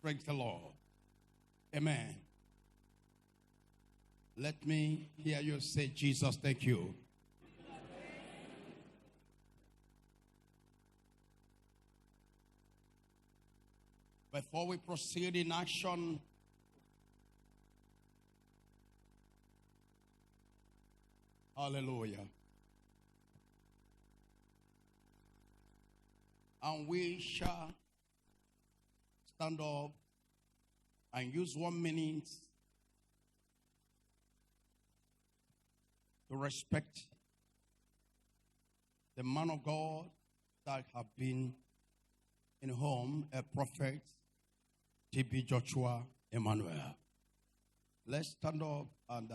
Praise the Lord. Amen. Let me hear you say, Jesus, thank you. Before we proceed in action, hallelujah. And we shall stand up and use 1 minute to respect the man of God that have been in home, a prophet, T.B. Joshua Emmanuel. Let's stand up and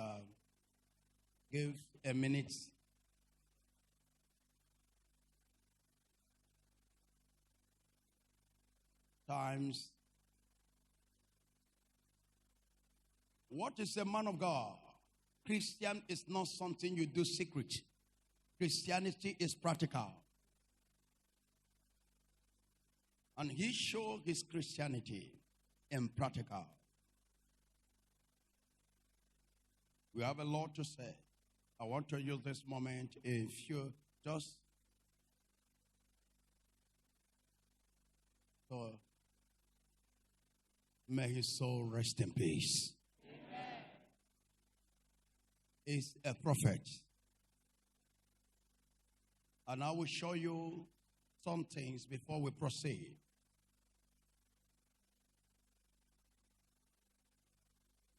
give a minute. Times. What is a man of God? Christian is not something you do secret. Christianity is practical. And he showed his Christianity in practical. We have a lot to say. I want to use this moment if you just so may his soul rest in peace. Amen. He's a prophet. And I will show you some things before we proceed.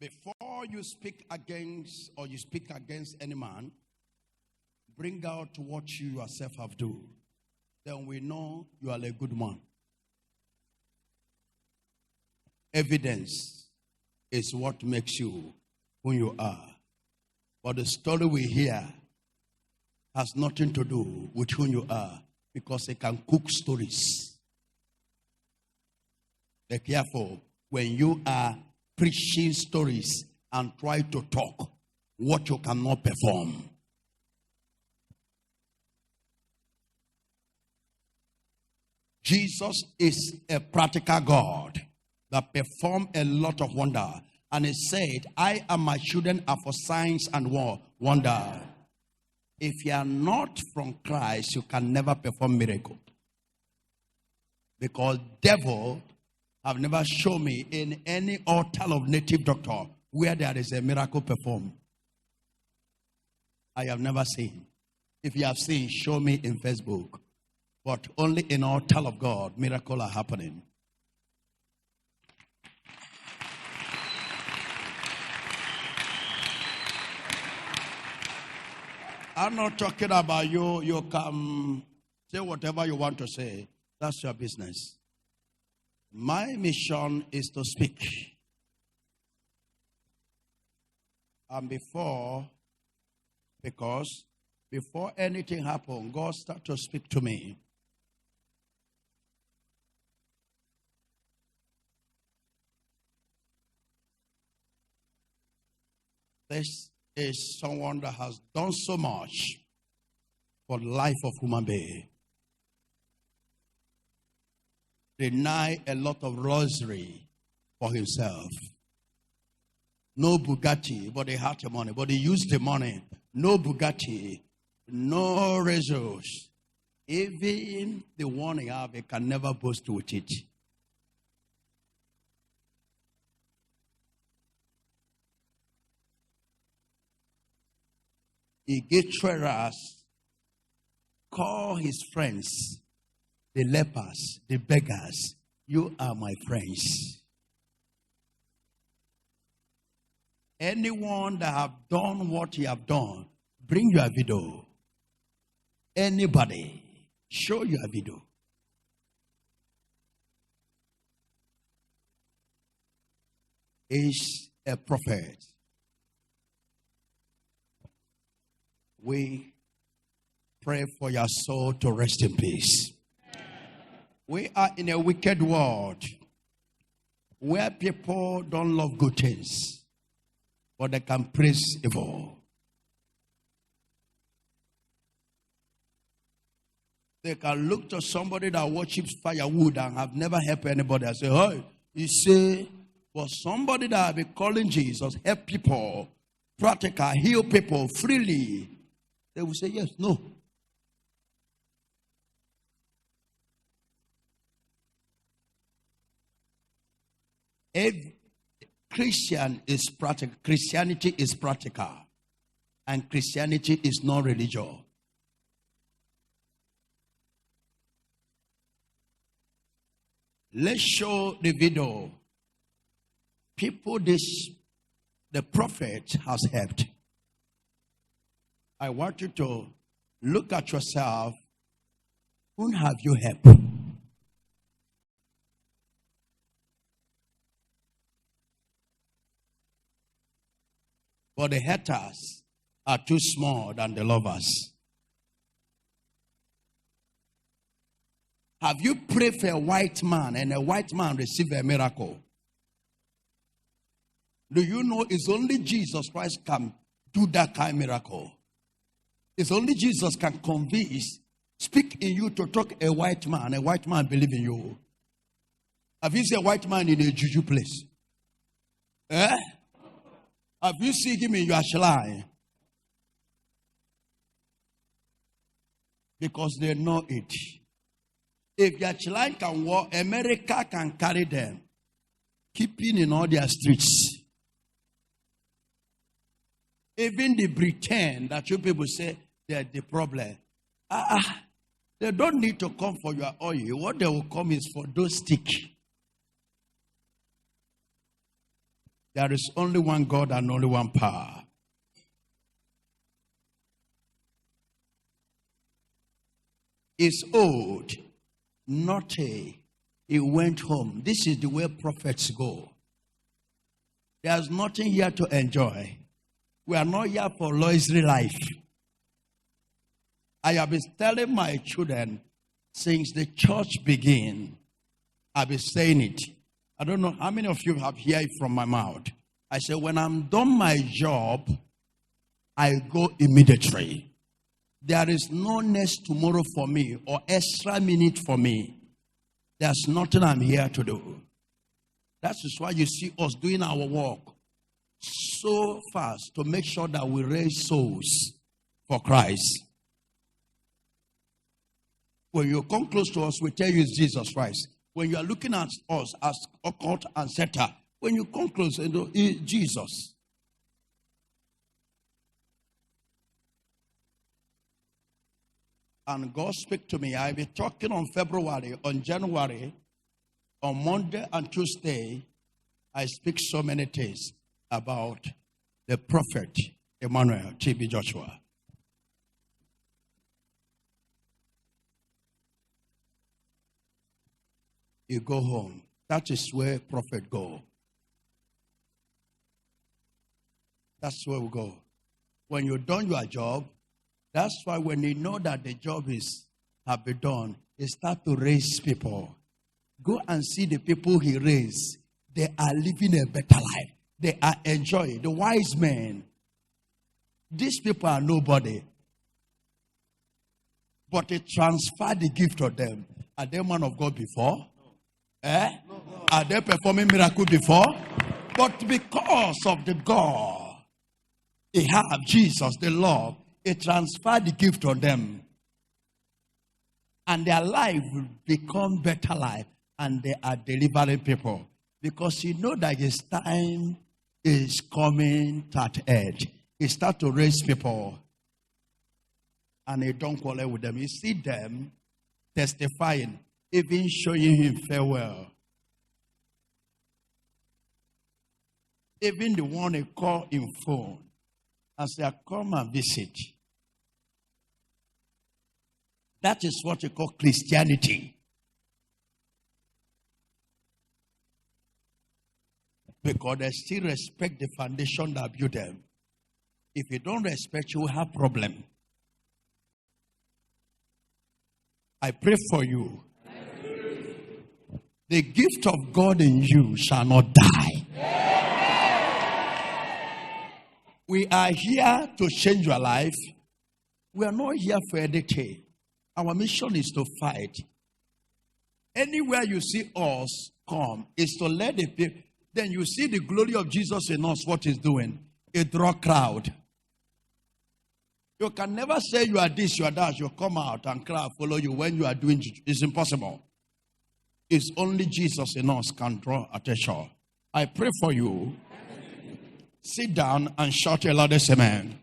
Before you speak against or you speak against any man, bring out what you yourself have done. Then we know you are a good man. Evidence is what makes you who you are. But the story we hear has nothing to do with who you are, because they can cook stories. Be careful when you are preaching stories and try to talk what you cannot perform. Jesus is a practical God that performed a lot of wonder. And he said, I and my children are for signs and wonder. If you are not from Christ, you can never perform miracle. Because devil have never shown me in any altar of native doctor where there is a miracle performed. I have never seen. If you have seen, show me in Facebook. But only in altar of God, miracles are happening. I'm not talking about you. You can say whatever you want to say. That's your business. My mission is to speak. And because before anything happened, God started to speak to me. This is someone that has done so much for the life of human being. Deny a lot of luxury for himself. No Bugatti, but he had the money. But he used the money. No Bugatti, no razors. Even the one he have, he can never boast with it. He gave treasurers, call his friends, the lepers, the beggars. You are my friends. Anyone that have done what you have done, bring your video. Anybody, show your video. Is a prophet. We pray for your soul to rest in peace. We are in a wicked world where people don't love good things, but they can praise evil. They can look to somebody that worships firewood and have never helped anybody and say, hey, You say, but somebody that will be calling Jesus, help people, practical, heal people freely. They will say, yes, no. Every Christian is practical. Christianity is practical. And Christianity is not religious. Let's show the video. People the prophet has helped. I want you to look at yourself. Whom have you helped? But the haters are too small than the lovers. Have you prayed for a white man and a white man received a miracle? Do you know it's only Jesus Christ can do that kind of miracle? It's only Jesus can convince, speak in you to talk a white man believe in you. Have you seen a white man in a juju place? Eh? Have you seen him in your shrine? Because they know it. If your shrine can walk, America can carry them, keeping in all their streets. Even the pretend that you people say they're the problem. They don't need to come for your oil. What they will come is for those sticks. There is only one God and only one power. It's old, naughty. He went home. This is the way prophets go. There's nothing here to enjoy. We are not here for luxury life. I have been telling my children since the church began. I've been saying it. I don't know how many of you have heard it from my mouth. I say, when I'm done my job, I go immediately. There is no next tomorrow for me or extra minute for me. There's nothing I'm here to do. That is why you see us doing our work so fast to make sure that we raise souls for Christ. When you come close to us, we tell you it's Jesus Christ. When you are looking at us as occult and setter, when you come close, it's Jesus. And God speak to me. I'll be talking on February, on January, on Monday and Tuesday. I speak so many things about the prophet Emmanuel, T.B. Joshua. You go home. That is where prophet go. That's where we go. When you've done your job, that's why when you know that the job have been done, you start to raise people. Go and see the people he raised. They are living a better life. They are enjoying. The wise men. These people are nobody. But he transferred the gift to them. Are they man of God before? Eh? No. Are they performing miracle before? But because of the God, they have Jesus, the Lord, he transferred the gift on them. And their life will become better life. And they are delivering people. Because you know that his time is coming to an end. He start to raise people. And he don't quarrel with them. You see them testifying, even showing him farewell. Even the one he call in phone and say, come and visit. That is what you call Christianity. Because they still respect the foundation that built them. If you don't respect, you will have problem. I pray for you. The gift of God in you shall not die. We are here to change your life. We are not here for anything. Our mission is to fight. Anywhere you see us come, is to let the people, then you see the glory of Jesus in us, what he's doing. A draw crowd. You can never say you are this, you are that. You come out and crowd follow you when you are doing it. It's impossible. It's only Jesus in us can draw attention. I pray for you. Sit down and shout your loudest amen.